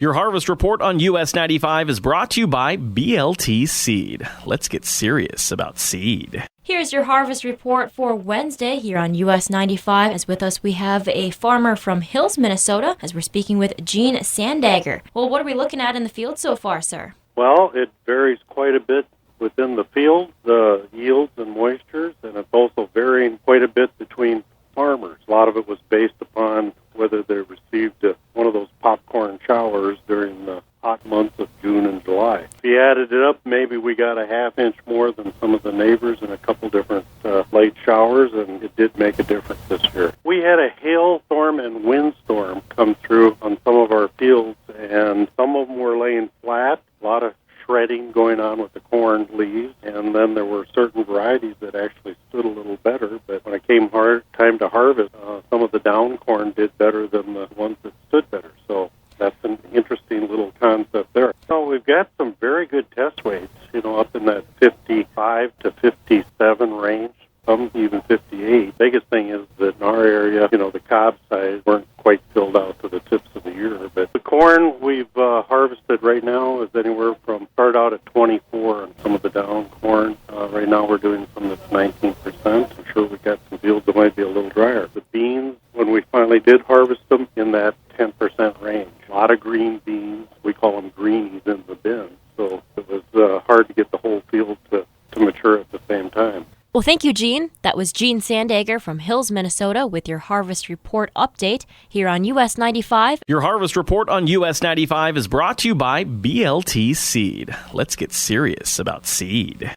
Your Harvest Report on US 95 is brought to you by BLT Seed. Let's get serious about seed. Here's your Harvest Report for Wednesday here on US 95. As with us, we have a farmer from Hills, Minnesota, as we're speaking with GeneSandager. Well, what are we looking at in the field so far, sir? Well, it varies quite a bit within the field, the yields and moistures, and it's also varying quite a bit between farmers. A lot of it was based upon whether they received one of those popcorn showers during the hot months of June and July. If you added it up, maybe we got a half inch more than some of the neighbors in a couple different late showers, and it did make a difference this year. We had a hailstorm and windstorm come through on some of our fields, and some of them were laying flat, a lot of shredding going on with the corn leaves, and then there were certain varieties that actually stood a little better, but when it came time to harvest, some of the down corn did better than the ones that stood better. So that's an interesting little concept there. So we've got some very good test weights, up in that 55 to 57 range, some even 58. Biggest thing is that in our area, the cob size weren't quite filled out to the tips of the ear. But the corn we've harvested right now is anywhere from start out at 24 on some of the down corn. Right now we're doing some that's 19%. I'm sure we got some fields that might be a little drier. The beans, when we finally did harvest them, in that 10% range. A lot of green beans. We call them greenies in the bin. So it was hard to get the whole field to mature at the same time. Well, thank you, Gene. That was GeneSandager from Hills, Minnesota, with your Harvest Report update here on US 95. Your Harvest Report on US 95 is brought to you by BLT Seed. Let's get serious about seed.